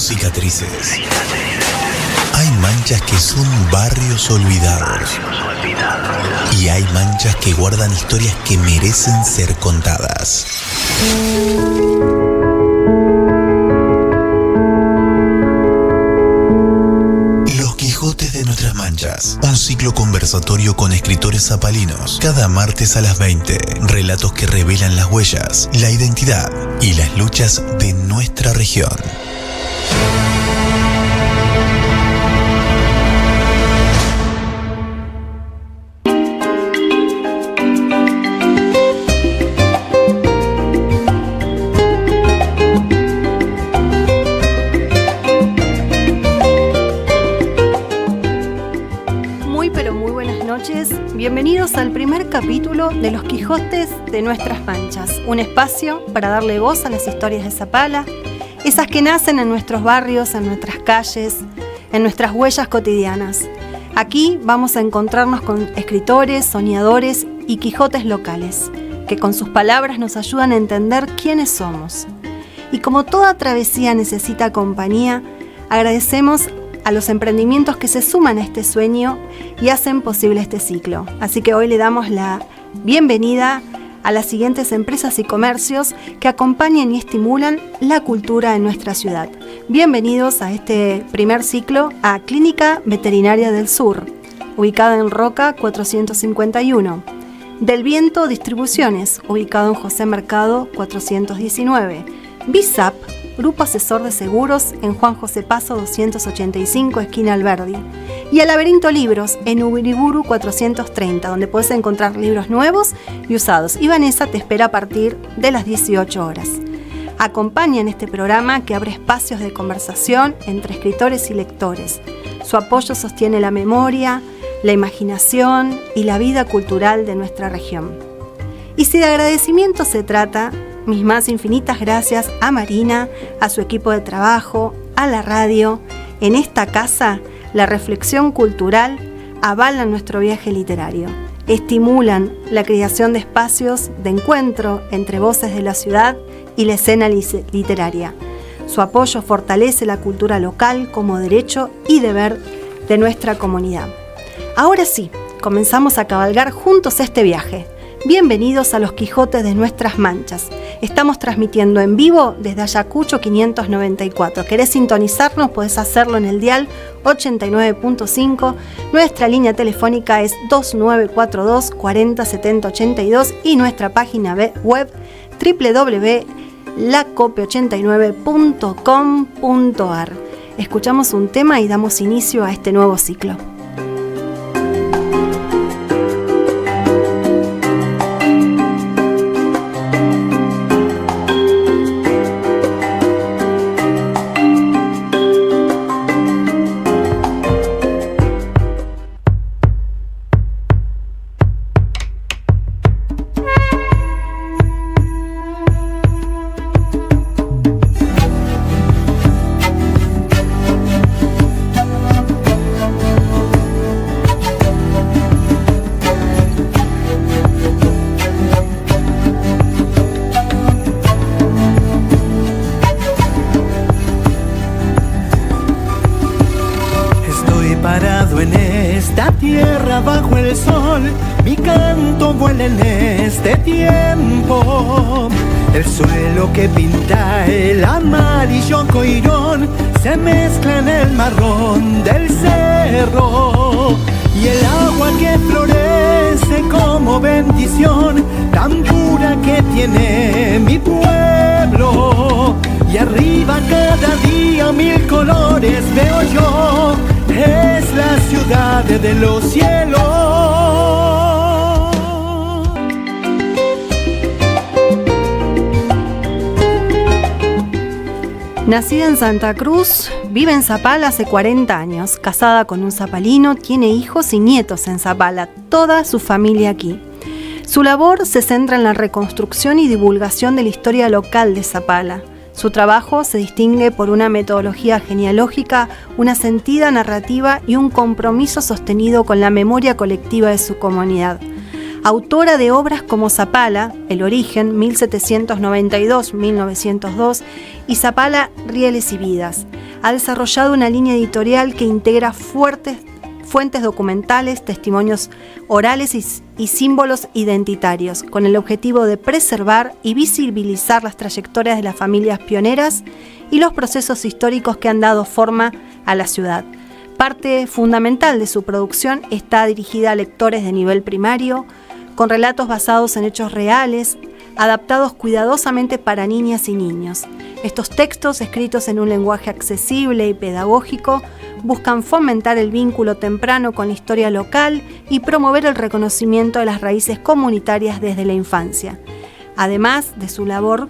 cicatrices. Hay manchas que son barrios olvidados. Y hay manchas que guardan historias que merecen ser contadas. Los Quijotes de nuestras manchas. Un ciclo conversatorio con escritores zapalinos. Cada martes a las 20. Relatos que revelan las huellas, la identidad y las luchas de nuestra región. Bienvenidos al primer capítulo de Los Quijotes de nuestras manchas, un espacio para darle voz a las historias de Zapala, esas que nacen en nuestros barrios, en nuestras calles, en nuestras huellas cotidianas. Aquí vamos a encontrarnos con escritores, soñadores y Quijotes locales, que con sus palabras nos ayudan a entender quiénes somos. Y como toda travesía necesita compañía, agradecemos a los emprendimientos que se suman a este sueño y hacen posible este ciclo. Así que hoy le damos la bienvenida a las siguientes empresas y comercios que acompañan y estimulan la cultura en nuestra ciudad. Bienvenidos a este primer ciclo a Clínica Veterinaria del Sur, ubicada en Roca 451. Del Viento Distribuciones, ubicado en José Mercado 419. BISAP, Grupo Asesor de Seguros, en Juan José Paso 285, esquina Alberdi. Y el Laberinto Libros, en Uriburu 430, donde puedes encontrar libros nuevos y usados. Y Vanessa te espera a partir de las 18 horas. Acompaña en este programa que abre espacios de conversación entre escritores y lectores. Su apoyo sostiene la memoria, la imaginación y la vida cultural de nuestra región. Y si de agradecimiento se trata, mis más infinitas gracias a Marina, a su equipo de trabajo, a la radio. En esta casa, la reflexión cultural avala nuestro viaje literario. Estimulan la creación de espacios de encuentro entre voces de la ciudad y la escena literaria. Su apoyo fortalece la cultura local como derecho y deber de nuestra comunidad. Ahora sí, comenzamos a cabalgar juntos este viaje. Bienvenidos a Los Quijotes de nuestras manchas. Estamos transmitiendo en vivo desde Ayacucho 594. ¿Querés sintonizarnos? Podés hacerlo en el dial 89.5. Nuestra línea telefónica es 2942 40 70 82 y nuestra página web www.lacope89.com.ar. Escuchamos un tema y damos inicio a este nuevo ciclo. Bajo el sol, mi canto vuela en este tiempo. El suelo que pinta el amarillo coirón se mezcla en el marrón del cerro. Y el agua que florece como bendición tan pura que tiene mi pueblo. Y arriba cada día mil colores veo yo. Es la ciudad de los cielos. Nacida en Santa Cruz, vive en Zapala hace 40 años. Casada con un zapalino, tiene hijos y nietos en Zapala, toda su familia aquí. Su labor se centra en la reconstrucción y divulgación de la historia local de Zapala. Su trabajo se distingue por una metodología genealógica, una sentida narrativa y un compromiso sostenido con la memoria colectiva de su comunidad. Autora de obras como Zapala, El origen, 1792-1902, y Zapala, Rieles y Vidas. ha desarrollado una línea editorial que integra fuentes documentales, testimonios orales y símbolos identitarios, con el objetivo de preservar y visibilizar las trayectorias de las familias pioneras y los procesos históricos que han dado forma a la ciudad. Parte fundamental de su producción está dirigida a lectores de nivel primario, con relatos basados en hechos reales, adaptados cuidadosamente para niñas y niños. Estos textos, escritos en un lenguaje accesible y pedagógico, buscan fomentar el vínculo temprano con la historia local y promover el reconocimiento de las raíces comunitarias desde la infancia. Además de su labor,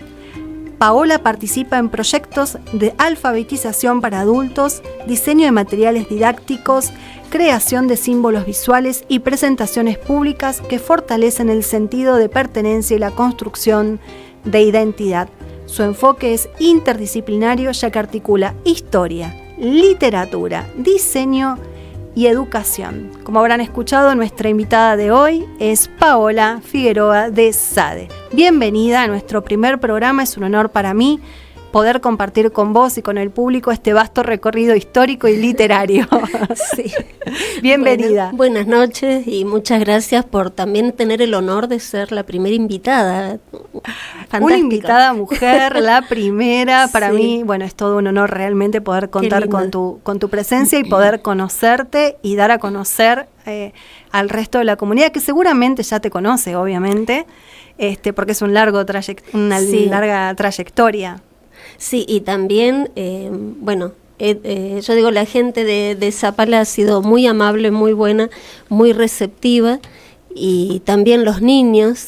Paola participa en proyectos de alfabetización para adultos, diseño de materiales didácticos, creación de símbolos visuales y presentaciones públicas que fortalecen el sentido de pertenencia y la construcción de identidad. Su enfoque es interdisciplinario, ya que articula historia, literatura, diseño y educación. Como habrán escuchado, nuestra invitada de hoy es Paola Figueroa de SADE. Bienvenida a nuestro primer programa, es un honor para mí poder compartir con vos y con el público este vasto recorrido histórico y literario. Sí. Bienvenida. Buenas noches y muchas gracias por también tener el honor de ser la primera invitada. Fantástico. Una invitada mujer, la primera. Para Sí. mí, bueno, es todo un honor realmente poder contar con tu presencia y poder conocerte y dar a conocer al resto de la comunidad, que seguramente ya te conoce, obviamente, porque es una Sí. larga trayectoria. Sí, y también, yo digo, la gente de Zapala ha sido muy amable, muy buena, muy receptiva, y también los niños,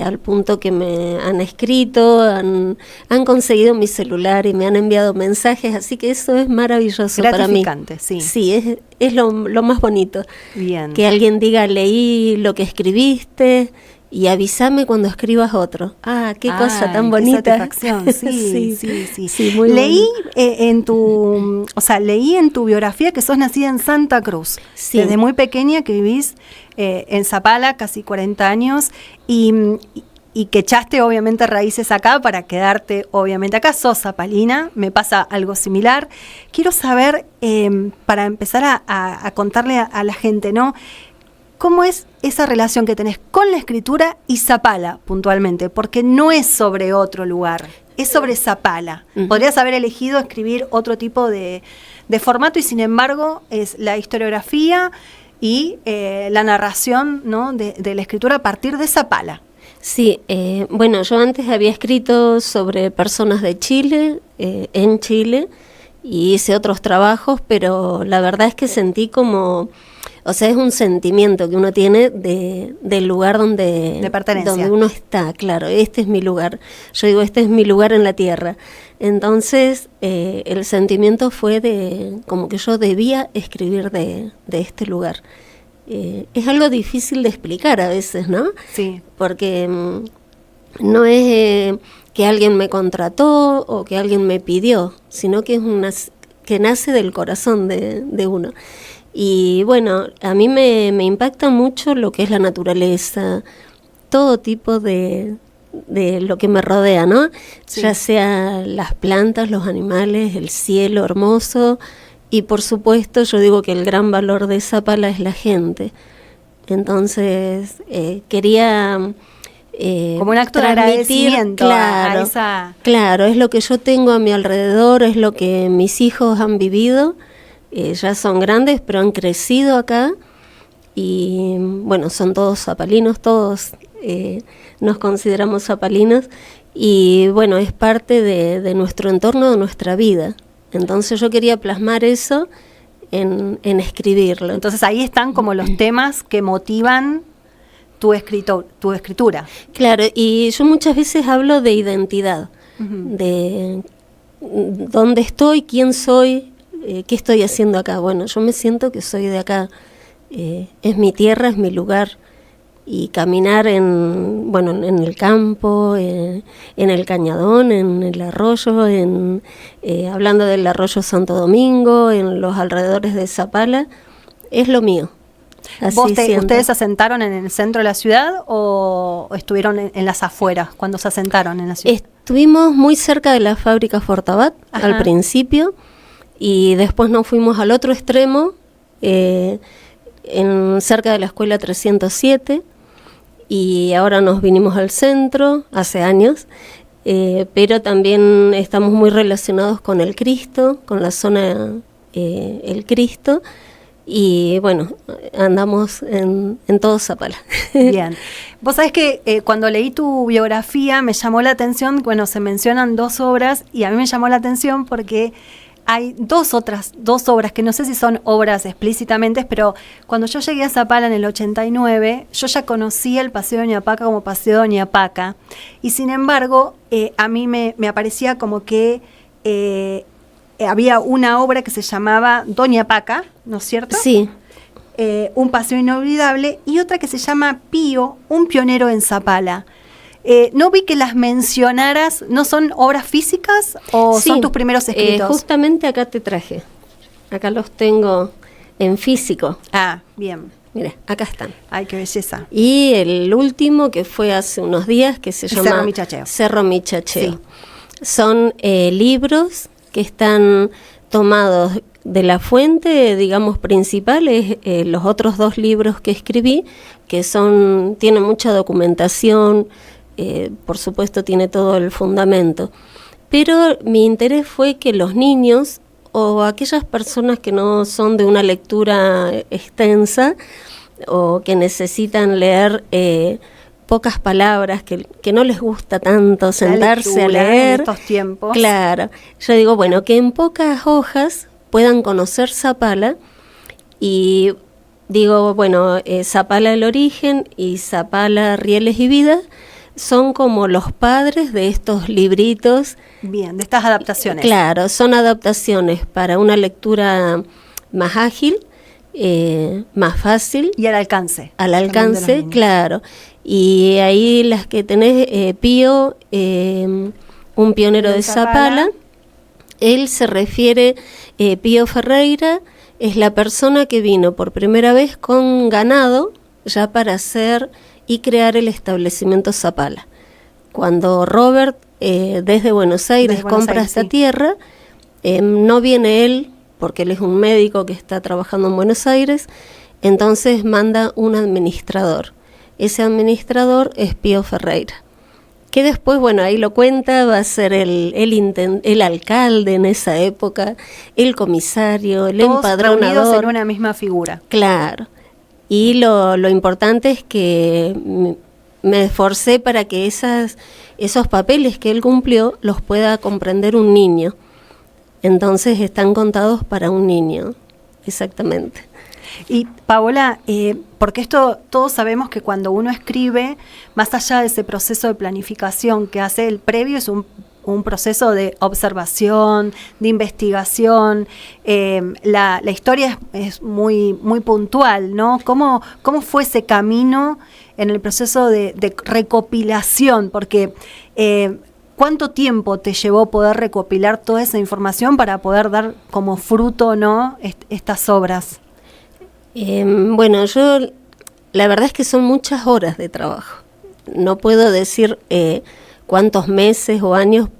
al punto que me han escrito, han conseguido mi celular y me han enviado mensajes, así que eso es maravilloso para mí. Gratificante, sí. Sí, es lo más bonito. Bien. Que alguien diga, leí lo que escribiste y avísame cuando escribas otro. Ah, qué cosa tan bonita. Qué satisfacción, sí, sí. Sí, muy leí bueno. leí en tu biografía que sos nacida en Santa Cruz. Sí. Desde muy pequeña que vivís en Zapala, casi 40 años, y que echaste obviamente raíces acá para quedarte obviamente acá. Sos zapalina, me pasa algo similar. Quiero saber, para empezar a contarle a la gente, ¿no?, ¿cómo es esa relación que tenés con la escritura y Zapala puntualmente? Porque no es sobre otro lugar, es sobre Zapala. Uh-huh. Podrías haber elegido escribir otro tipo de formato y sin embargo es la historiografía y la narración, ¿no?, de la escritura a partir de Zapala. Sí, yo antes había escrito sobre personas de Chile, en Chile, y hice otros trabajos, pero la verdad es que sentí como... O sea, es un sentimiento que uno tiene del lugar de pertenencia, donde uno está, claro, este es mi lugar. Yo digo, este es mi lugar en la tierra. Entonces, el sentimiento fue de como que yo debía escribir de este lugar. Es algo difícil de explicar a veces, ¿no? Sí. Porque no es que alguien me contrató o que alguien me pidió, sino que es que nace del corazón de uno. Y bueno, a mí me impacta mucho lo que es la naturaleza, todo tipo de lo que me rodea, ¿no? Sí. Ya sea las plantas, los animales, el cielo hermoso, y por supuesto yo digo que el gran valor de Zapala es la gente. Entonces quería como un acto de agradecimiento, claro, a esa... Claro, es lo que yo tengo a mi alrededor, es lo que mis hijos han vivido. Ya son grandes, pero han crecido acá y bueno, son todos zapalinos, todos nos consideramos zapalinos y bueno, es parte de nuestro entorno, de nuestra vida. Entonces yo quería plasmar eso en escribirlo. Entonces ahí están como los temas que motivan tu escritura. Claro, y yo muchas veces hablo de identidad, uh-huh, de dónde estoy, quién soy, ¿qué estoy haciendo acá? Bueno, yo me siento que soy de acá, es mi tierra, es mi lugar, y caminar en el campo, en el cañadón, en el arroyo, hablando del arroyo Santo Domingo, en los alrededores de Zapala, es lo mío. ¿Ustedes se asentaron en el centro de la ciudad o estuvieron en las afueras cuando se asentaron en la ciudad? Estuvimos muy cerca de la fábrica Fortabat, ajá, al principio. y después nos fuimos al otro extremo, cerca de la escuela 307, y ahora nos vinimos al centro, hace años, pero también estamos muy relacionados con el Cristo, con la zona El Cristo, y bueno, andamos en todo Zapala. Bien. Vos sabés que cuando leí tu biografía me llamó la atención, bueno, se mencionan 2 obras y a mí me llamó la atención porque hay dos obras que no sé si son obras explícitamente, pero cuando yo llegué a Zapala en el 89, yo ya conocía el Paseo Doña Paca como Paseo Doña Paca, y sin embargo, a mí me aparecía como que había una obra que se llamaba Doña Paca, ¿no es cierto? Sí. Un paseo inolvidable, y otra que se llama Pío, un pionero en Zapala. No vi que las mencionaras. ¿No son obras físicas o Sí, son tus primeros escritos? Justamente acá te traje. Acá los tengo en físico. Ah, bien. Mira, acá están. Ay, qué belleza. Y el último que fue hace unos días, que se llama Cerro Michacheo. Cerro Michacheo. Sí. Son libros que están tomados de la fuente, digamos, principal, es los otros 2 libros que escribí, que tienen mucha documentación, por supuesto tiene todo el fundamento. Pero mi interés fue que los niños o aquellas personas que no son de una lectura extensa o que necesitan leer pocas palabras, que no les gusta tanto sentarse a leer. En estos tiempos. Claro. Yo digo, bueno, que en pocas hojas puedan conocer Zapala, y digo, bueno, Zapala el origen y Zapala Rieles y Vida son como los padres de estos libritos. Bien, de estas adaptaciones. Claro, son adaptaciones para una lectura más ágil, más fácil. Y al alcance. Al alcance, claro. Y ahí las que tenés, Pío, un pionero de Zapala, él se refiere, Pío Ferreira es la persona que vino por primera vez con ganado ya para hacer y crear el establecimiento Zapala. Cuando Robert desde Buenos Aires compra esta tierra, no viene él, porque él es un médico que está trabajando en Buenos Aires, entonces manda un administrador. Ese administrador es Pío Ferreira, que después, bueno, ahí lo cuenta, va a ser el alcalde en esa época, el comisario, el todos empadronador. reunidos en una misma figura. Claro. Y lo importante es que me esforcé para que esos papeles que él cumplió los pueda comprender un niño. Entonces están contados para un niño, exactamente. Y Paola, porque esto todos sabemos que cuando uno escribe, más allá de ese proceso de planificación que hace el previo, es un proceso de observación, de investigación. La historia es muy, muy puntual, ¿no? ¿Cómo fue ese camino en el proceso de recopilación? Porque ¿cuánto tiempo te llevó poder recopilar toda esa información para poder dar como fruto, ¿no?, estas obras? Bueno, la verdad es que son muchas horas de trabajo. No puedo decir cuántos meses o años.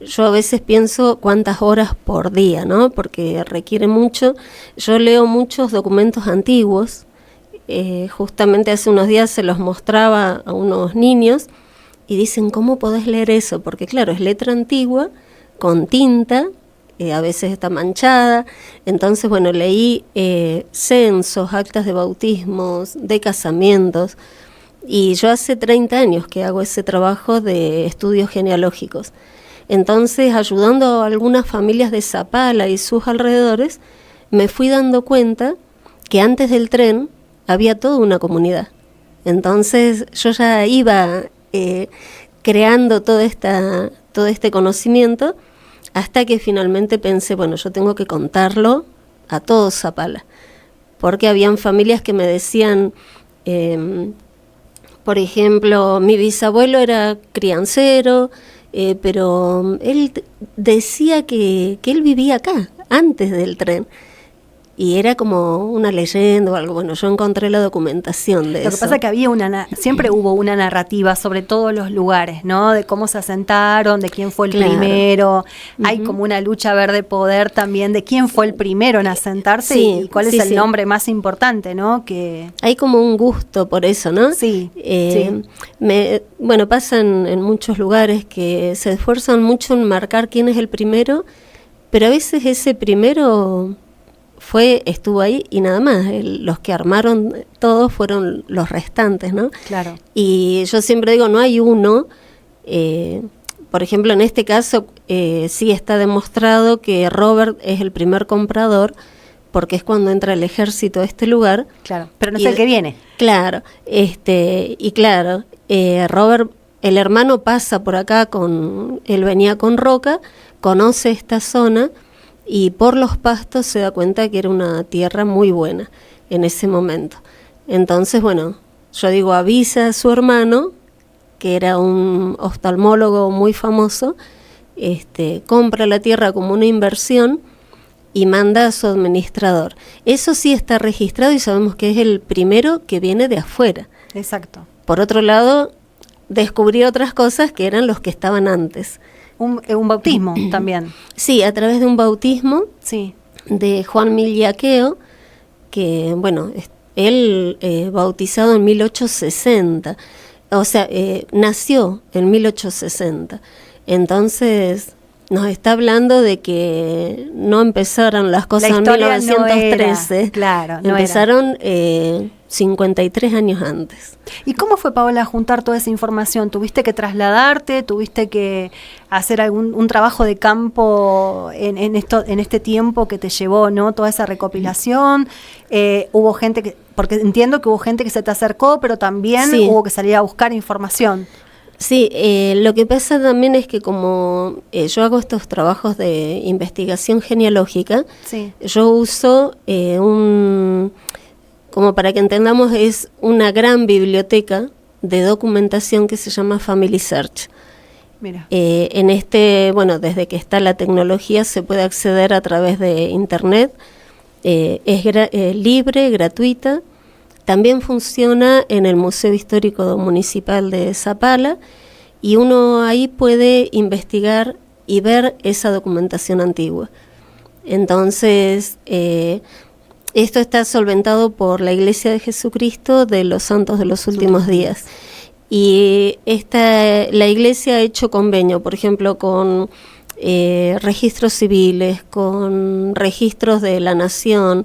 Yo a veces pienso cuántas horas por día, ¿no? Porque requiere mucho. Yo leo muchos documentos antiguos. Justamente hace unos días se los mostraba a unos niños y dicen, ¿cómo podés leer eso? Porque claro, es letra antigua, con tinta, a veces está manchada. Entonces, bueno, leí censos, actas de bautismos, de casamientos, y yo hace 30 años que hago ese trabajo de estudios genealógicos. Entonces, ayudando a algunas familias de Zapala y sus alrededores, me fui dando cuenta que antes del tren había toda una comunidad. Entonces, yo ya iba creando todo este conocimiento, hasta que finalmente pensé, bueno, yo tengo que contarlo a todo Zapala, porque habían familias que me decían, por ejemplo, mi bisabuelo era criancero, pero él decía que él vivía acá, antes del tren. y era como una leyenda o algo. Bueno, yo encontré la documentación de eso. Lo que pasa es que había siempre hubo una narrativa sobre todos los lugares, ¿no? De cómo se asentaron, de quién fue el primero. Hay como una lucha a ver de poder también de quién fue el primero en asentarse y cuál es el nombre más importante, ¿no? Que hay como un gusto por eso, ¿no? Sí. Bueno, pasa en muchos lugares que se esfuerzan mucho en marcar quién es el primero, pero a veces ese primero estuvo ahí y nada más. Los que armaron todos fueron los restantes, ¿no? Claro. Y yo siempre digo, no hay uno. Por ejemplo, en este caso sí está demostrado que Robert es el primer comprador, porque es cuando entra el ejército a este lugar. Claro, pero no es el que viene. Claro, Robert, el hermano pasa por acá él venía con Roca, conoce esta zona y por los pastos se da cuenta que era una tierra muy buena en ese momento. Entonces, bueno, yo digo, avisa a su hermano, que era un oftalmólogo muy famoso, compra la tierra como una inversión y manda a su administrador. Eso sí está registrado y sabemos que es el primero que viene de afuera. Exacto. Por otro lado, descubrí otras cosas que eran los que estaban antes. Un bautismo también. Sí, a través de un bautismo de Juan Miliaqueo, que, bueno, él bautizado en 1860, o sea, nació en 1860. Entonces, nos está hablando de que no empezaron las cosas en 1913. Empezaron 53 años antes. ¿Y cómo fue, Paola, juntar toda esa información? ¿Tuviste que trasladarte? ¿Tuviste que hacer un trabajo de campo en este tiempo que te llevó, ¿no? Toda esa recopilación. Hubo gente porque entiendo que hubo gente que se te acercó, pero también hubo que salir a buscar información. Sí, lo que pasa también es que como yo hago estos trabajos de investigación genealógica, yo uso como para que entendamos, es una gran biblioteca de documentación que se llama Family Search. Mira. Desde que está la tecnología se puede acceder a través de internet, es libre, gratuita. También funciona en el Museo Histórico Municipal de Zapala y uno ahí puede investigar y ver esa documentación antigua. Entonces, esto está solventado por la Iglesia de Jesucristo de los Santos de los Últimos Días. Y la Iglesia ha hecho convenio, por ejemplo, con registros civiles, con registros de la Nación,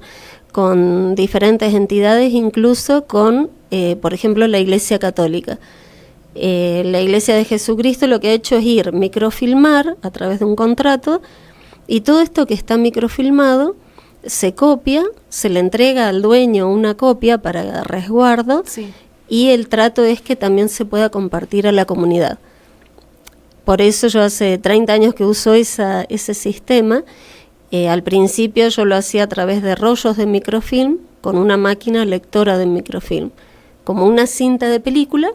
con diferentes entidades, incluso con, por ejemplo, la Iglesia Católica. La Iglesia de Jesucristo lo que ha hecho es microfilmar a través de un contrato, y todo esto que está microfilmado se copia, se le entrega al dueño una copia para resguardo, y el trato es que también se pueda compartir a la comunidad. Por eso yo hace 30 años que uso ese sistema. Al principio yo lo hacía a través de rollos de microfilm con una máquina lectora de microfilm, como una cinta de película.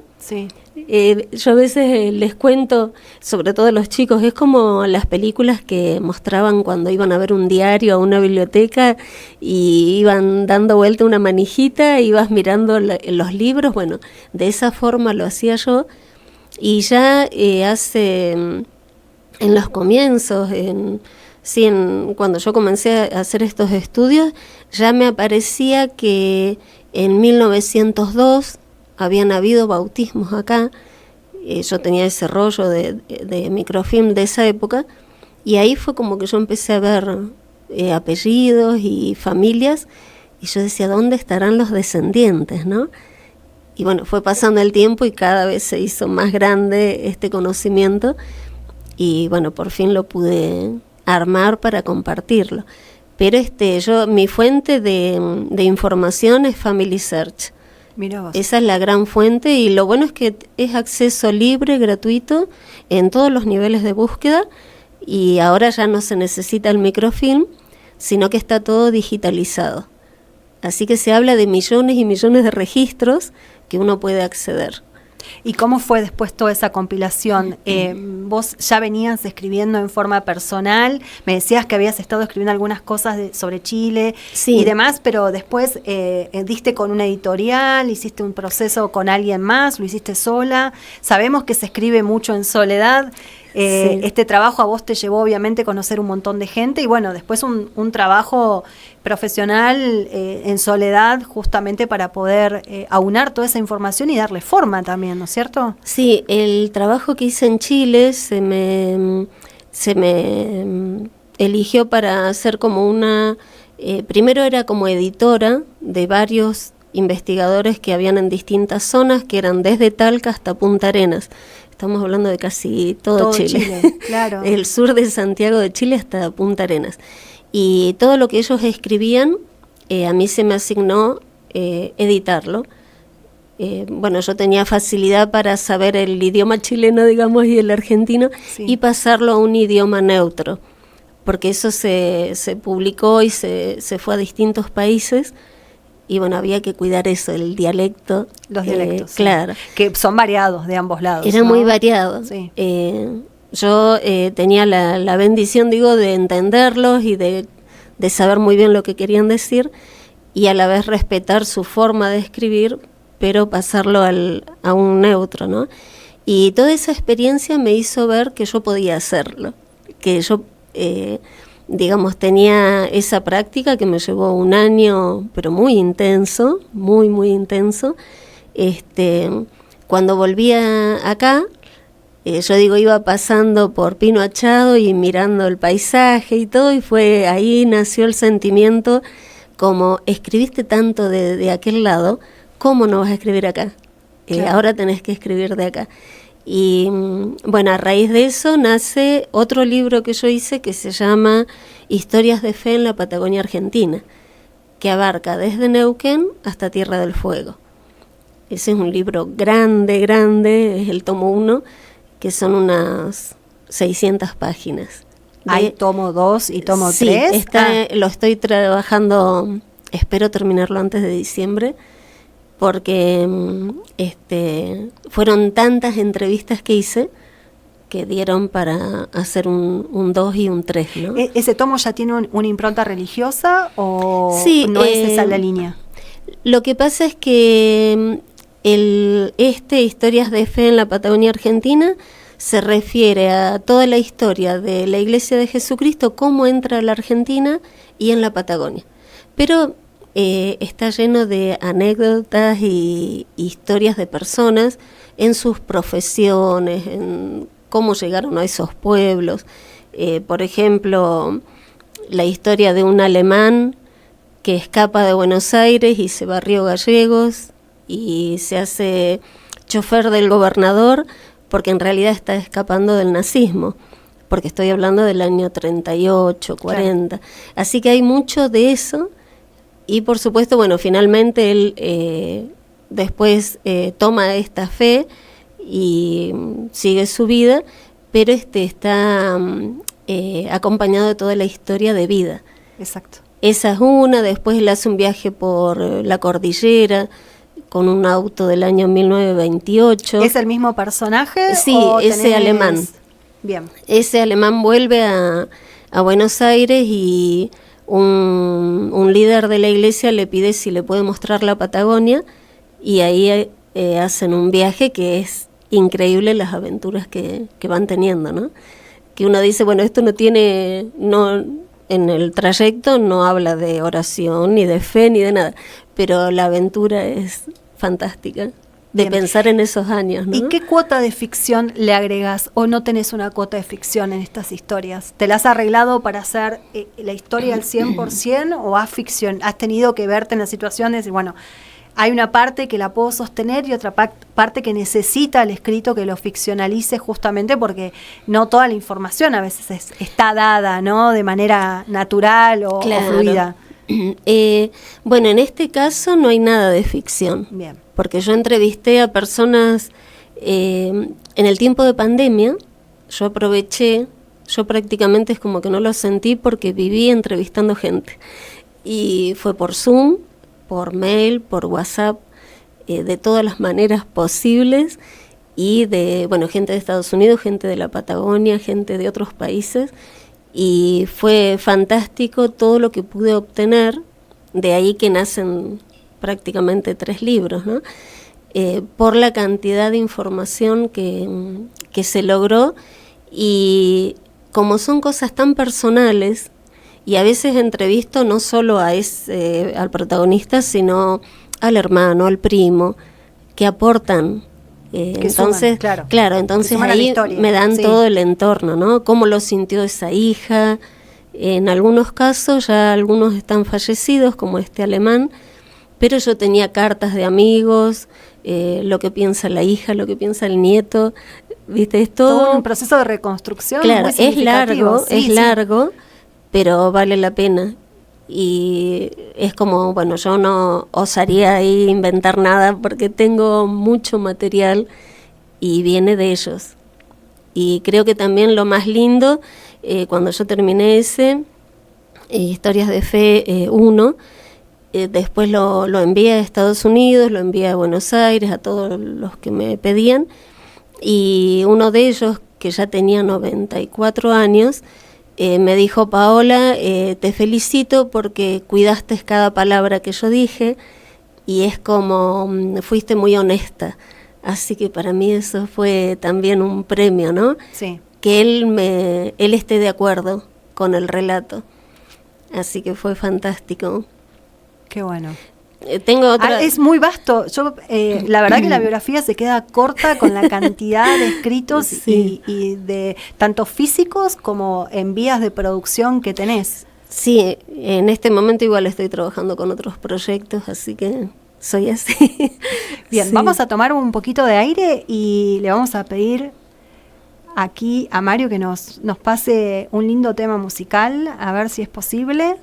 Yo a veces les cuento, sobre todo a los chicos, es como las películas que mostraban cuando iban a ver un diario a una biblioteca y iban dando vuelta una manijita, ibas mirando los libros. Bueno, de esa forma lo hacía yo, y ya en los comienzos, cuando yo comencé a hacer estos estudios, ya me aparecía que en 1902 habían habido bautismos acá. Yo tenía ese rollo de microfilm de esa época, y ahí fue como que yo empecé a ver apellidos y familias, y yo decía, ¿dónde estarán los descendientes, no? Y bueno, fue pasando el tiempo y cada vez se hizo más grande este conocimiento, y bueno, por fin lo pude armar para compartirlo. Pero mi fuente de información es Family Search. Mirá vos. Esa es la gran fuente, y lo bueno es que es acceso libre, gratuito, en todos los niveles de búsqueda, y ahora ya no se necesita el microfilm, sino que está todo digitalizado. Así que se habla de millones y millones de registros que uno puede acceder. ¿Y cómo fue después toda esa compilación? Vos ya venías escribiendo en forma personal, me decías que habías estado escribiendo algunas cosas sobre Chile y demás, pero después diste con una editorial, hiciste un proceso con alguien más, lo hiciste sola. Sabemos que se escribe mucho en soledad. Este trabajo a vos te llevó obviamente a conocer un montón de gente y bueno, después un trabajo profesional en soledad justamente para poder aunar toda esa información y darle forma también, ¿no es cierto? Sí, el trabajo que hice en Chile se me eligió para hacer como primero era como editora de varios investigadores que habían en distintas zonas, que eran desde Talca hasta Punta Arenas. Estamos hablando de casi todo Chile. Claro. El sur de Santiago de Chile hasta Punta Arenas. Y todo lo que ellos escribían, a mí se me asignó editarlo. Bueno, yo tenía facilidad para saber el idioma chileno, digamos, y el argentino, y pasarlo a un idioma neutro, porque eso se publicó y se fue a distintos países. Y bueno, había que cuidar eso, el dialecto. Los dialectos, claro. Que son variados de ambos lados. Eran muy variados. Sí. Yo tenía la bendición, digo, de entenderlos y de saber muy bien lo que querían decir y a la vez respetar su forma de escribir, pero pasarlo a un neutro, ¿no? Y toda esa experiencia me hizo ver que yo podía hacerlo, que yo... digamos, tenía esa práctica que me llevó un año, pero muy intenso, muy, muy intenso. Cuando volvía acá, yo digo, iba pasando por Pino Achado y mirando el paisaje y todo, y ahí nació el sentimiento como, escribiste tanto de aquel lado, ¿cómo no vas a escribir acá? Claro. Ahora tenés que escribir de acá. Y bueno, a raíz de eso nace otro libro que yo hice que se llama Historias de Fe en la Patagonia Argentina, que abarca desde Neuquén hasta Tierra del Fuego. Ese es un libro grande, es el tomo 1, que son unas 600 páginas. ¿Hay tomo 2 y tomo 3? Sí, lo estoy trabajando, espero terminarlo antes de diciembre, porque fueron tantas entrevistas que hice que dieron para hacer un 2 y un 3, ¿no? ¿Ese tomo ya tiene una impronta religiosa o sí, no es esa la línea? Lo que pasa es que Historias de Fe en la Patagonia Argentina se refiere a toda la historia de la Iglesia de Jesucristo, cómo entra a la Argentina y en la Patagonia. Pero está lleno de anécdotas y historias de personas en sus profesiones, en cómo llegaron a esos pueblos. Por ejemplo, la historia de un alemán que escapa de Buenos Aires y se va a Río Gallegos y se hace chofer del gobernador porque en realidad está escapando del nazismo, porque estoy hablando del año 38, 40. Claro. Así que hay mucho de eso. Y por supuesto, bueno, finalmente él después toma esta fe y sigue su vida, pero está acompañado de toda la historia de vida. Exacto. Esa es una, después él hace un viaje por la cordillera con un auto del año 1928. ¿Es el mismo personaje? Sí, ese alemán. Bien. Ese alemán vuelve a Buenos Aires y un líder de la iglesia le pide si le puede mostrar la Patagonia y ahí hacen un viaje que es increíble, las aventuras que van teniendo, ¿no? Que uno dice, bueno, esto en el trayecto no habla de oración, ni de fe, ni de nada, pero la aventura es fantástica, de pensar en esos años, ¿no? ¿Y qué cuota de ficción le agregas o no tenés una cuota de ficción en estas historias? ¿Te las has arreglado para hacer la historia al 100% o has tenido que verte en las situaciones y bueno, hay una parte que la puedo sostener y otra parte que necesita el escrito que lo ficcionalice justamente porque no toda la información a veces está dada, ¿no? De manera natural o fluida. Bueno, en este caso no hay nada de ficción. Bien. Porque yo entrevisté a personas en el tiempo de pandemia, yo aproveché, yo prácticamente es como que no lo sentí porque viví entrevistando gente. Y fue por Zoom, por mail, por WhatsApp, de todas las maneras posibles, y de, bueno, gente de Estados Unidos, gente de la Patagonia, gente de otros países, y fue fantástico todo lo que pude obtener. De ahí que nacen prácticamente 3 libros, ¿no? Por la cantidad de información que se logró, y como son cosas tan personales, y a veces entrevisto no solo al protagonista, sino al hermano, al primo, que aportan. Entonces, suman, claro, entonces ahí me dan todo el entorno, ¿no? Cómo lo sintió esa hija. En algunos casos ya algunos están fallecidos, como este alemán, pero yo tenía cartas de amigos, lo que piensa la hija, lo que piensa el nieto, ¿viste? Es todo un proceso de reconstrucción. Claro, muy significativo. es largo, pero vale la pena. Y es como, bueno, yo no osaría ahí inventar nada porque tengo mucho material y viene de ellos. Y creo que también lo más lindo, cuando yo terminé Historias de Fe 1, después lo envié a Estados Unidos, lo envié a Buenos Aires, a todos los que me pedían, y uno de ellos, que ya tenía 94 años, me dijo: Paola, te felicito porque cuidaste cada palabra que yo dije, y es como fuiste muy honesta. Así que para mí eso fue también un premio, ¿no? Sí. Que él esté de acuerdo con el relato. Así que fue fantástico. Qué bueno. Tengo otra... Es muy vasto. Yo la verdad que la biografía se queda corta con la cantidad de escritos sí. y de tanto físicos como en vías de producción que tenés. Sí, en este momento igual estoy trabajando con otros proyectos, así que soy así. Bien, sí. Vamos a tomar un poquito de aire y le vamos a pedir aquí a Mario que nos pase un lindo tema musical, a ver si es posible.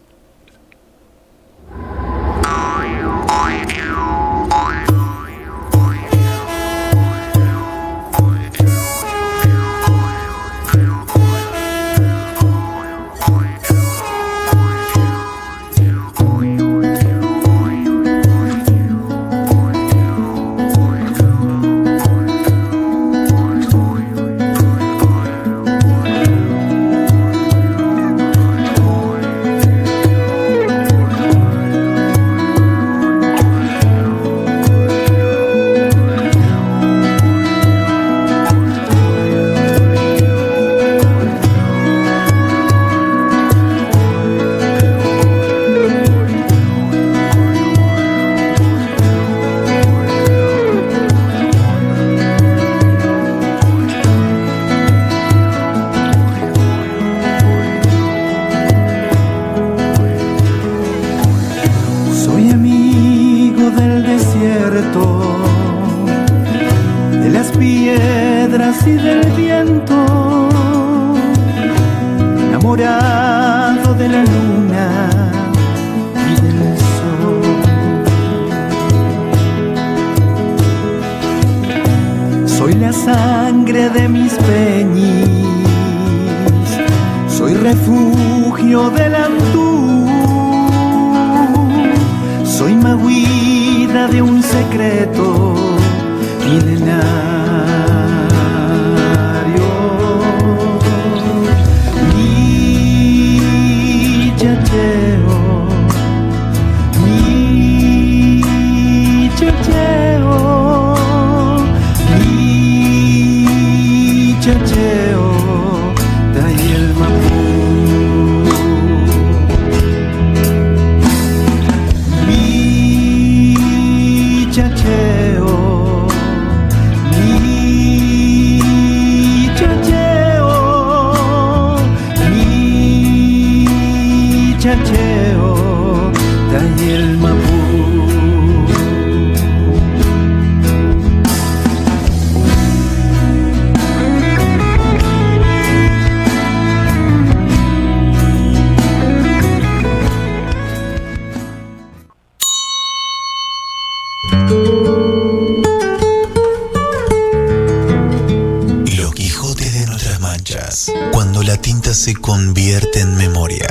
Cuando la tinta se convierte en memoria.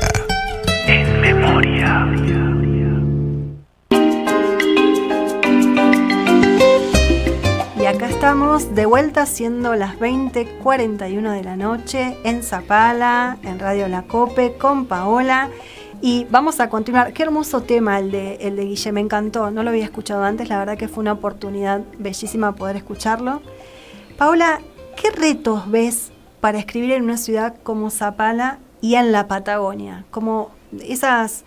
En memoria. estamos de vuelta siendo las 20:41 de la noche en Zapala, en Radio La Cope, con Paola. Y vamos a continuar. Qué hermoso tema el de Guille, me encantó. No lo había escuchado antes, la verdad que fue una oportunidad bellísima poder escucharlo. Paola, ¿qué retos ves para escribir en una ciudad como Zapala y en la Patagonia? Como esas...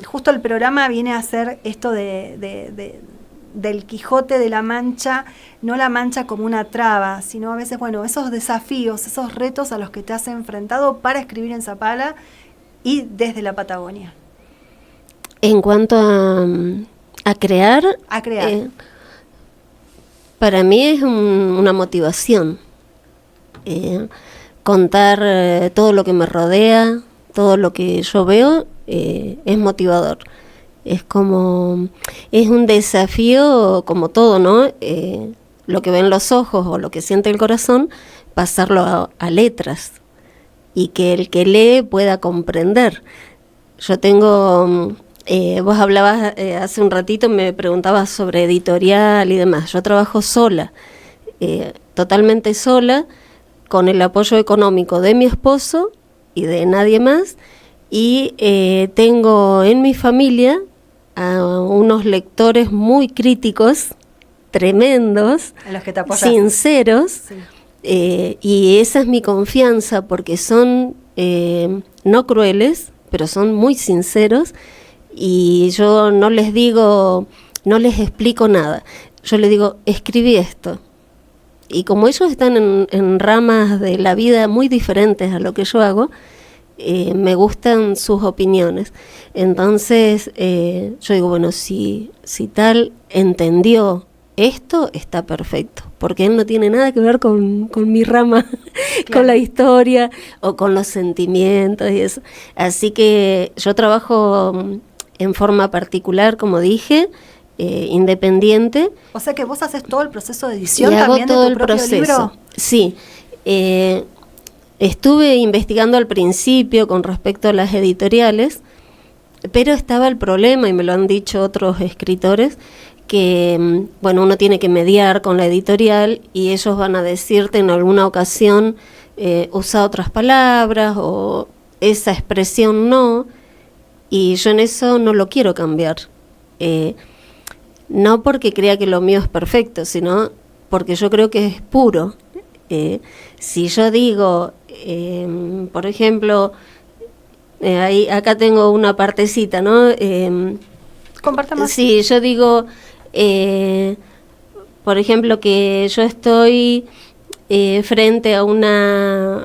justo el programa viene a hacer esto del Quijote de la Mancha, no la Mancha como una traba, sino a veces, bueno, esos desafíos, esos retos a los que te has enfrentado para escribir en Zapala y desde la Patagonia. En cuanto a crear, para mí es una motivación. Contar todo lo que me rodea, todo lo que yo veo, es motivador. Es un desafío como todo, ¿no? Lo que ven los ojos o lo que siente el corazón, pasarlo a letras y que el que lee pueda comprender. Yo tengo, vos hablabas hace un ratito, me preguntabas sobre editorial y demás. Yo trabajo sola, totalmente sola, con el apoyo económico de mi esposo y de nadie más, y tengo en mi familia a unos lectores muy críticos, tremendos, en los que te apoyas, sinceros, sí. Y esa es mi confianza, porque son no crueles, pero son muy sinceros, y yo no les digo, no les explico nada. Yo les digo, escribí esto. Y como ellos están en ramas de la vida muy diferentes a lo que yo hago, me gustan sus opiniones. Entonces yo digo, bueno, si tal entendió esto, está perfecto, porque él no tiene nada que ver con mi rama, claro, con la historia o con los sentimientos y eso. Así que yo trabajo en forma particular, como dije, independiente. O sea que vos haces todo el proceso de edición y también hago todo de tu el propio proceso. libro. Sí. Estuve investigando al principio con respecto a las editoriales, pero estaba el problema, y me lo han dicho otros escritores, que bueno, uno tiene que mediar con la editorial y ellos van a decirte en alguna ocasión usa otras palabras o esa expresión no, y yo en eso no lo quiero cambiar. No porque crea que lo mío es perfecto, sino porque yo creo que es puro. Si yo digo, por ejemplo, acá tengo una partecita, ¿no? Comparta más. Si yo digo, por ejemplo, que yo estoy frente a una,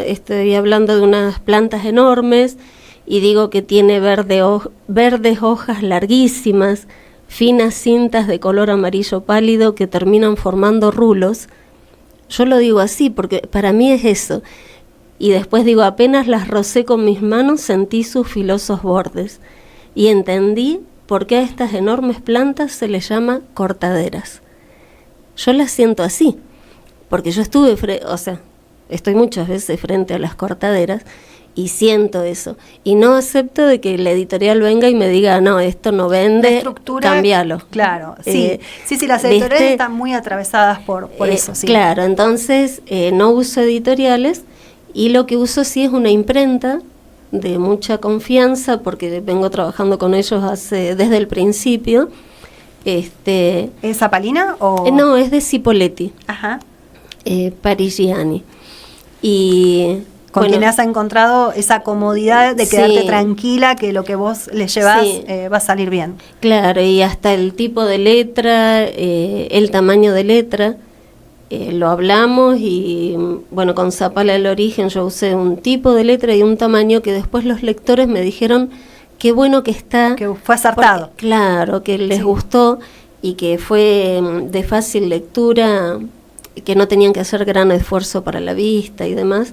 estoy hablando de unas plantas enormes y digo que tiene verdes hojas larguísimas, finas cintas de color amarillo pálido que terminan formando rulos. Yo lo digo así porque para mí es eso. Y después digo, apenas las rocé con mis manos, sentí sus filosos bordes. Y entendí por qué a estas enormes plantas se les llama cortaderas. Yo las siento así, porque yo estoy muchas veces frente a las cortaderas y siento eso. Y no acepto de que la editorial venga y me diga, no, esto no vende, cámbialo. Claro, sí, las editoriales están muy atravesadas por eso. Sí. Claro, entonces no uso editoriales y lo que uso sí es una imprenta de mucha confianza, porque vengo trabajando con ellos desde el principio. ¿Es Zapalina o...? No, es de Cipolletti. Ajá. Parigiani. Y... Con quien has encontrado esa comodidad de quedarte tranquila, que lo que vos le llevas va a salir bien. Claro, y hasta el tipo de letra, el tamaño de letra, lo hablamos y bueno, con Zapala el origen yo usé un tipo de letra y un tamaño que después los lectores me dijeron qué bueno que está. Que fue acertado. Claro, que les gustó y que fue de fácil lectura, que no tenían que hacer gran esfuerzo para la vista y demás.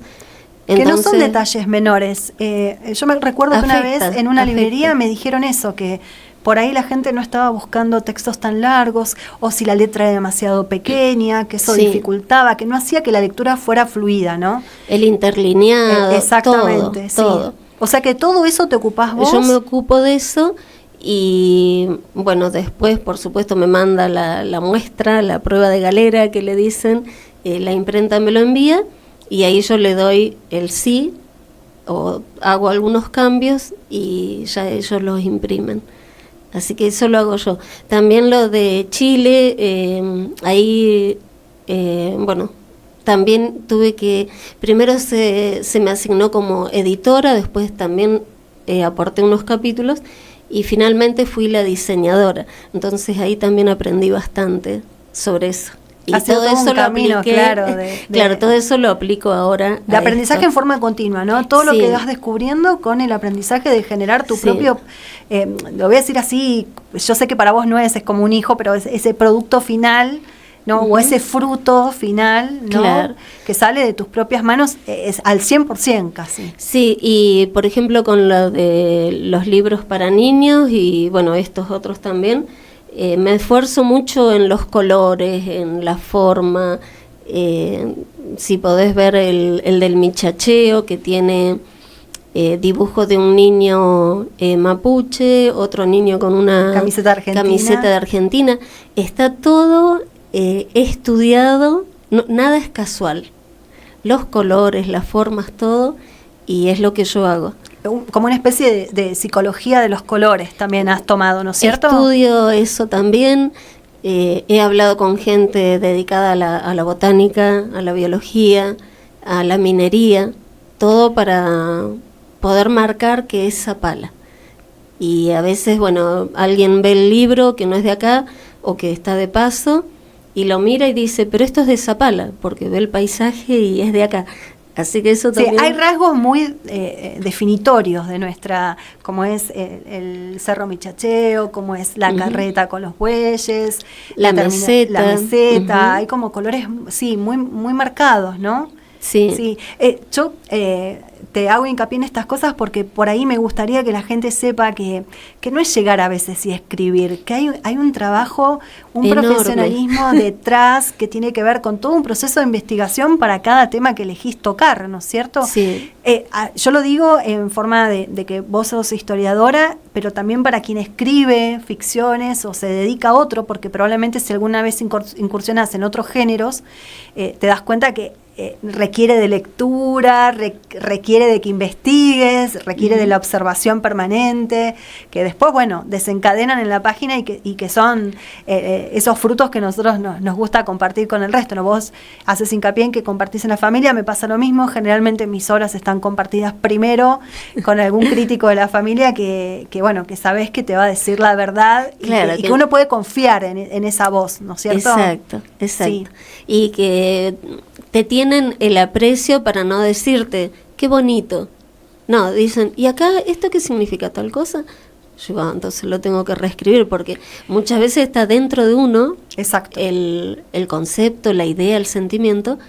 Entonces, que no son detalles menores. Yo me recuerdo que una vez en una librería me dijeron eso, que por ahí la gente no estaba buscando textos tan largos, o si la letra era demasiado pequeña, que eso dificultaba, que no hacía que la lectura fuera fluida, ¿no? El interlineado, exactamente, todo. O sea que todo eso te ocupás vos. Yo me ocupo de eso Y bueno, después por supuesto me manda la muestra, la prueba de galera que le dicen, la imprenta me lo envía y ahí yo le doy el sí o hago algunos cambios y ya ellos los imprimen. Así que eso lo hago yo. También lo de Chile, ahí, bueno, también tuve que, primero se me asignó como editora, después también aporté unos capítulos y finalmente fui la diseñadora. Entonces ahí también aprendí bastante sobre eso. Y todo eso lo apliqué, claro, todo eso lo aplico ahora. De aprendizaje en forma continua, ¿no? Todo lo que vas descubriendo con el aprendizaje de generar tu propio, lo voy a decir así, yo sé que para vos no es como un hijo, pero es ese producto final, ¿no? O ese fruto final, ¿no? Claro. Que sale de tus propias manos, es al 100% casi. Sí, y por ejemplo con lo de los libros para niños y bueno, estos otros también, me esfuerzo mucho en los colores, en la forma. Si podés ver el del michacheo, que tiene dibujo de un niño mapuche, otro niño con una camiseta de Argentina. Está todo estudiado, no, nada es casual. Los colores, las formas, todo, y es lo que yo hago. Como una especie de psicología de los colores también has tomado, ¿no es cierto? Estudio eso también. He hablado con gente dedicada a la botánica, a la biología, a la minería, todo para poder marcar que es Zapala. Y a veces, bueno, alguien ve el libro que no es de acá o que está de paso y lo mira y dice, pero esto es de Zapala, porque ve el paisaje y es de acá. Así que eso también... Sí, hay rasgos muy definitorios de nuestra, como es el Cerro Michacheo, como es la carreta con los bueyes, la meseta, hay como colores, sí, muy, muy marcados, ¿no? Sí. Sí. Yo te hago hincapié en estas cosas porque por ahí me gustaría que la gente sepa que no es llegar a veces y escribir, que hay un trabajo, un enorme profesionalismo detrás que tiene que ver con todo un proceso de investigación para cada tema que elegís tocar, ¿no es cierto? Sí. Yo lo digo en forma de que vos sos historiadora, pero también para quien escribe ficciones o se dedica a otro, porque probablemente si alguna vez incursionás en otros géneros, te das cuenta que requiere de lectura, requiere de que investigues, requiere de la observación permanente, que después, bueno, desencadenan en la página y que son esos frutos que nosotros nos gusta compartir con el resto, ¿no? Vos haces hincapié en que compartís en la familia, me pasa lo mismo, generalmente mis obras están compartidas primero con algún crítico de la familia que bueno, que sabés que te va a decir la verdad, claro, y que uno puede confiar en esa voz, ¿no es cierto? Exacto. Sí. Y que te tienen el aprecio para no decirte, qué bonito. No, dicen, ¿y acá esto qué significa tal cosa? Yo, entonces lo tengo que reescribir, porque muchas veces está dentro de uno. Exacto. El concepto, la idea, el sentimiento,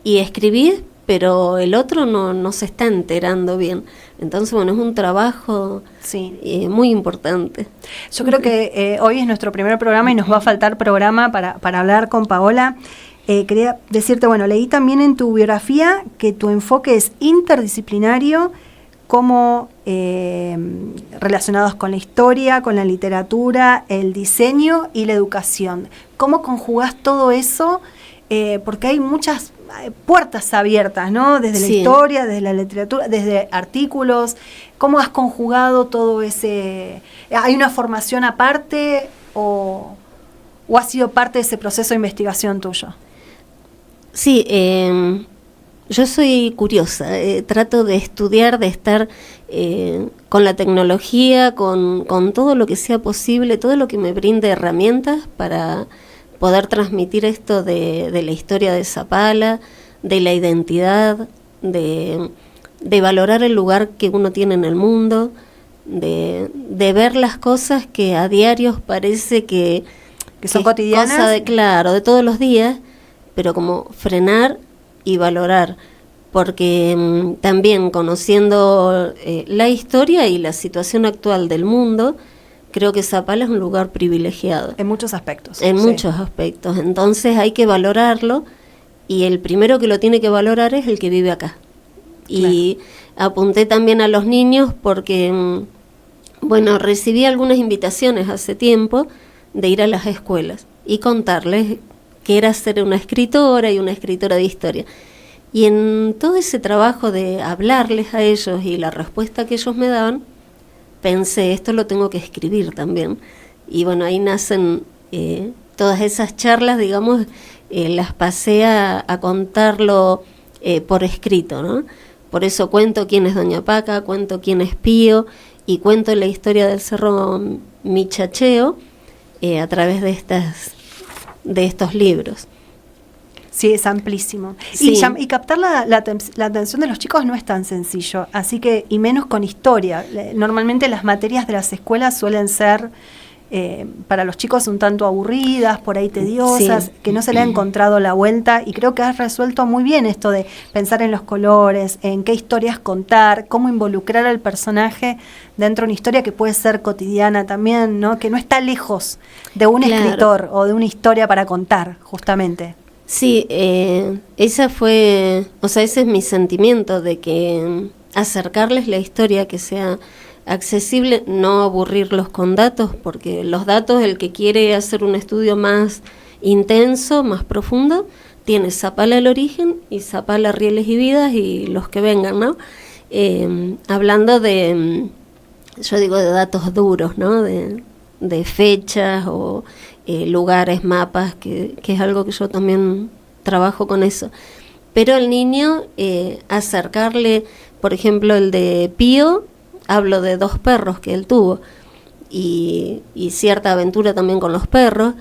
y escribís, pero el otro no se está enterando bien. Entonces, bueno, es un trabajo muy importante. Yo creo que hoy es nuestro primer programa y nos va a faltar programa para hablar con Paola. Quería decirte, bueno, leí también en tu biografía que tu enfoque es interdisciplinario, como relacionados con la historia, con la literatura, el diseño y la educación. ¿Cómo conjugás todo eso? Porque hay muchas puertas abiertas, ¿no? Desde la historia, desde la literatura, desde artículos. ¿Cómo has conjugado todo ese...? ¿Hay una formación aparte o ha sido parte de ese proceso de investigación tuyo? Sí, yo soy curiosa, trato de estudiar, de estar con la tecnología, con todo lo que sea posible, todo lo que me brinde herramientas para poder transmitir esto de la historia de Zapala, de la identidad, de valorar el lugar que uno tiene en el mundo, de ver las cosas que a diario parece que son cotidianas. Cosa de todos los días, pero como frenar y valorar, porque también conociendo la historia y la situación actual del mundo, creo que Zapala es un lugar privilegiado. En muchos aspectos. En muchos aspectos. Entonces hay que valorarlo, y el primero que lo tiene que valorar es el que vive acá. Y apunté también a los niños porque Bueno, recibí algunas invitaciones hace tiempo de ir a las escuelas y contarles que era ser una escritora y una escritora de historia. Y en todo ese trabajo de hablarles a ellos y la respuesta que ellos me daban, pensé, esto lo tengo que escribir también. Y bueno, ahí nacen todas esas charlas, digamos, las pasé a contarlo por escrito, ¿no? Por eso cuento quién es Doña Paca, cuento quién es Pío y cuento la historia del Cerro Michacheo a través de estos libros. Sí, es amplísimo. Sí. Y captar la atención de los chicos no es tan sencillo, así que, y menos con historia. Normalmente las materias de las escuelas suelen ser para los chicos un tanto aburridas, por ahí tediosas, sí, que no se le ha encontrado la vuelta, y creo que has resuelto muy bien esto de pensar en los colores, en qué historias contar, cómo involucrar al personaje dentro de una historia que puede ser cotidiana también, ¿no? Que no está lejos de un escritor o de una historia para contar, justamente. Sí, ese es mi sentimiento, de que acercarles la historia que sea accesible, no aburrirlos con datos, porque los datos, el que quiere hacer un estudio más intenso, más profundo, tiene Zapala el origen y Zapala Rieles y Vidas y los que vengan, ¿no? Hablando yo digo de datos duros, ¿no? De fechas o lugares, mapas, que es algo que yo también trabajo con eso. Pero al niño, acercarle, por ejemplo, el de Pío, hablo de 2 perros que él tuvo y cierta aventura también con los perros,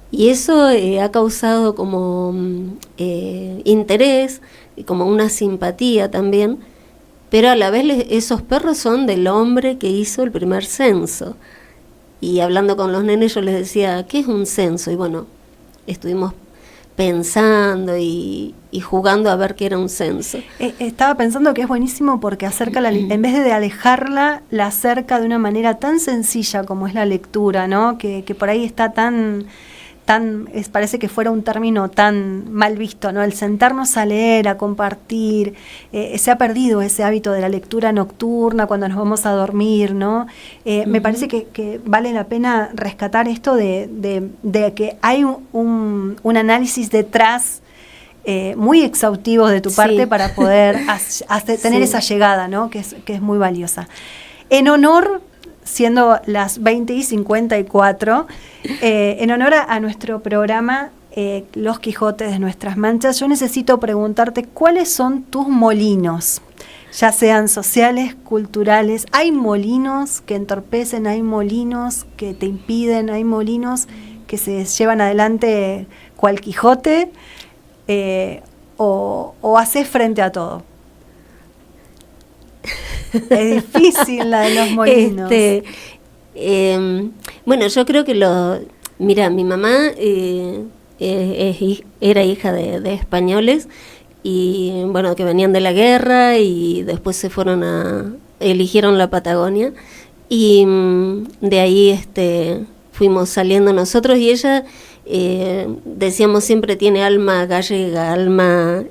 y eso ha causado como interés y como una simpatía también, pero a la vez esos perros son del hombre que hizo el primer censo. Y hablando con los nenes yo les decía, ¿qué es un censo? Y bueno, estuvimos pensando y jugando a ver qué era un censo. Estaba pensando que es buenísimo porque acerca en vez de alejarla, la acerca de una manera tan sencilla como es la lectura, ¿no? Que por ahí está parece que fuera un término tan mal visto, ¿no? El sentarnos a leer, a compartir, se ha perdido ese hábito de la lectura nocturna cuando nos vamos a dormir, ¿no? Me parece que vale la pena rescatar esto de que hay un análisis detrás muy exhaustivo de tu parte para poder tener esa llegada, ¿no? Que es muy valiosa. En honor, siendo las 20:54, en honor a nuestro programa Los Quijotes de Nuestras Manchas, yo necesito preguntarte cuáles son tus molinos, ya sean sociales, culturales. ¿Hay molinos que entorpecen, hay molinos que te impiden, hay molinos que se llevan adelante cual Quijote, o haces frente a todo? Es difícil la de los molinos. Bueno, yo creo que mira, mi mamá era hija de españoles y bueno, que venían de la guerra y después eligieron la Patagonia y de ahí fuimos saliendo nosotros, y ella, decíamos siempre, tiene alma gallega, alma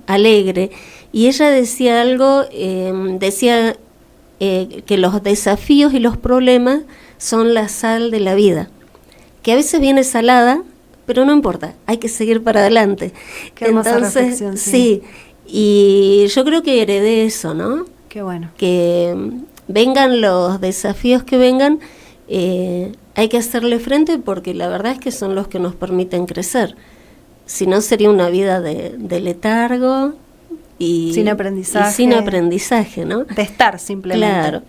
alegre. Y ella decía algo, que los desafíos y los problemas son la sal de la vida, que a veces viene salada, pero no importa, hay que seguir para adelante. Qué hermosa reflexión, sí, y yo creo que heredé eso, ¿no? Qué bueno. Que vengan los desafíos que vengan, hay que hacerle frente, porque la verdad es que son los que nos permiten crecer. Si no, sería una vida de letargo, y sin aprendizaje, ¿no? De estar simplemente. Claro.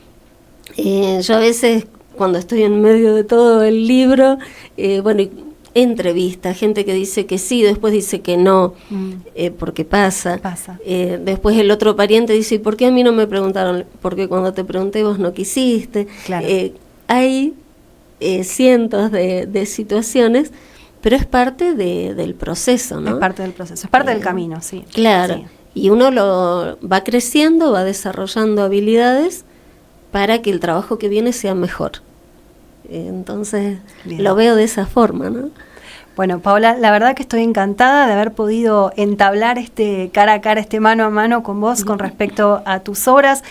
Yo a veces, cuando estoy en medio de todo el libro, entrevista, gente que dice que sí, después dice que no, porque pasa. Después el otro pariente dice, ¿y por qué a mí no me preguntaron? Porque cuando te pregunté vos no quisiste. Claro. Hay cientos de situaciones, pero es parte del proceso, ¿no? Es parte del proceso, es parte del camino, sí. Claro. Sí. Y uno va creciendo, va desarrollando habilidades para que el trabajo que viene sea mejor. Entonces, bien, lo veo de esa forma, ¿no? Bueno, Paola, la verdad que estoy encantada de haber podido entablar cara a cara, mano a mano con vos con respecto a tus obras.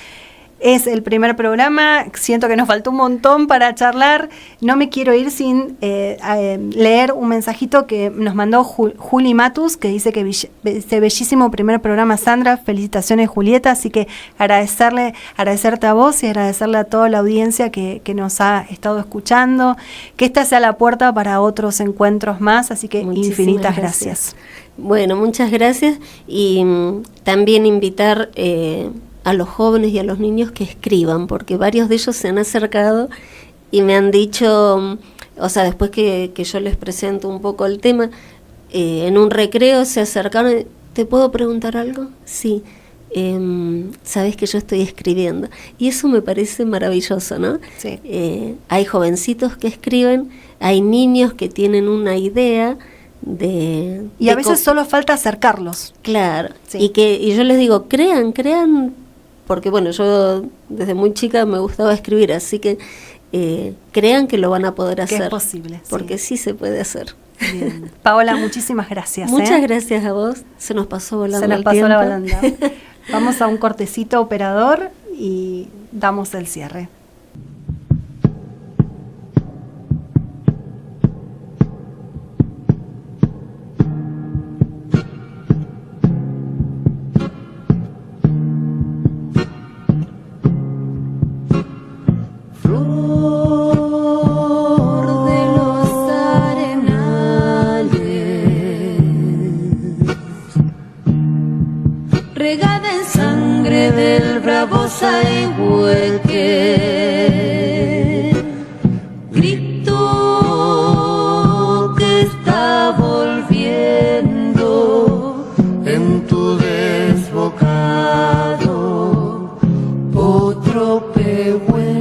Es el primer programa, siento que nos faltó un montón para charlar. No me quiero ir sin leer un mensajito que nos mandó Juli Matus, que dice que este bellísimo primer programa, Sandra. Felicitaciones, Julieta. Así que agradecerte a vos y agradecerle a toda la audiencia que nos ha estado escuchando. Que esta sea la puerta para otros encuentros más. Así que Muchísimas infinitas gracias. Bueno, muchas gracias. Y también invitar a los jóvenes y a los niños que escriban, porque varios de ellos se han acercado y me han dicho, o sea, después que yo les presento un poco el tema, en un recreo se acercaron, ¿te puedo preguntar algo? Sí, sabes que yo estoy escribiendo. Y eso me parece maravilloso, ¿no? Sí. Hay jovencitos que escriben, hay niños que tienen una idea y a veces solo falta acercarlos. Claro, sí. y yo les digo, crean, porque bueno, yo desde muy chica me gustaba escribir, así que crean que lo van a poder hacer. Que es posible. Porque sí se puede hacer. Bien. Paola, muchísimas gracias. Muchas gracias a vos, se nos pasó volando el tiempo. Se nos pasó la volanda. Vamos a un cortecito operador y damos el cierre. Regada en sangre del bravo Saigüeque, grito que está volviendo en tu desbocado otro pehuenche.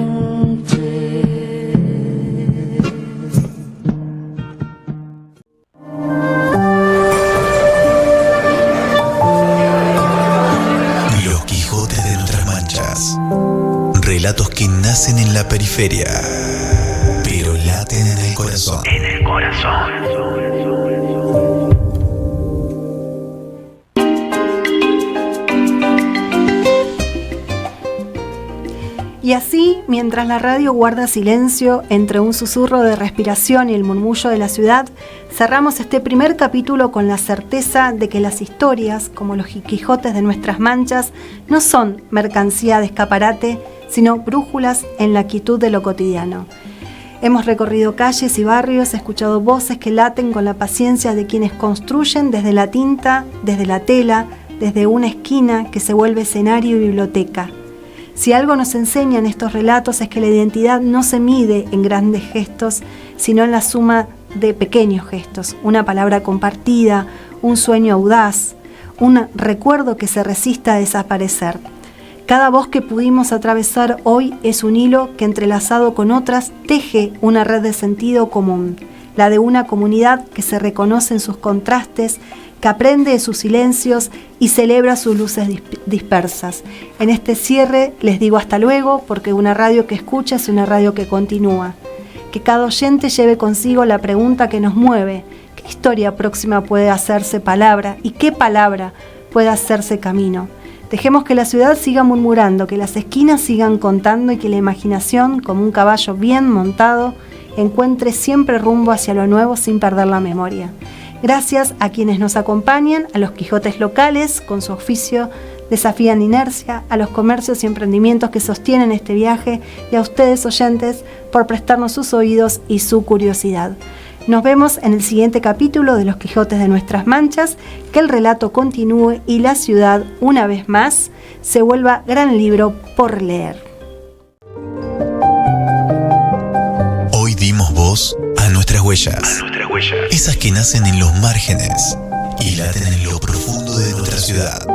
Relatos que nacen en la periferia, pero laten en el corazón. En el corazón. Y así, mientras la radio guarda silencio entre un susurro de respiración y el murmullo de la ciudad, cerramos este primer capítulo con la certeza de que las historias, como los Quijotes de nuestras manchas, no son mercancía de escaparate, sino brújulas en la quietud de lo cotidiano. Hemos recorrido calles y barrios, escuchado voces que laten con la paciencia de quienes construyen desde la tinta, desde la tela, desde una esquina que se vuelve escenario y biblioteca. Si algo nos enseñan estos relatos es que la identidad no se mide en grandes gestos, sino en la suma de pequeños gestos, una palabra compartida, un sueño audaz, un recuerdo que se resista a desaparecer. Cada voz que pudimos atravesar hoy es un hilo que, entrelazado con otras, teje una red de sentido común, la de una comunidad que se reconoce en sus contrastes, que aprende de sus silencios y celebra sus luces dispersas. En este cierre les digo hasta luego, porque una radio que escucha es una radio que continúa. Que cada oyente lleve consigo la pregunta que nos mueve: ¿qué historia próxima puede hacerse palabra y qué palabra puede hacerse camino? Dejemos que la ciudad siga murmurando, que las esquinas sigan contando y que la imaginación, como un caballo bien montado, encuentre siempre rumbo hacia lo nuevo sin perder la memoria. Gracias a quienes nos acompañan, a los Quijotes locales, con su oficio desafían inercia, a los comercios y emprendimientos que sostienen este viaje y a ustedes oyentes por prestarnos sus oídos y su curiosidad. Nos vemos en el siguiente capítulo de Los Quijotes de nuestras manchas, que el relato continúe y la ciudad, una vez más, se vuelva gran libro por leer. Hoy dimos voz a nuestras huellas. Esas que nacen en los márgenes y laten en lo profundo de nuestra ciudad.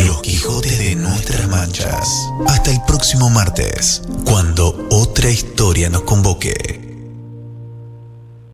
Los Quijotes de nuestras manchas. Hasta el próximo martes, cuando otra historia nos convoque.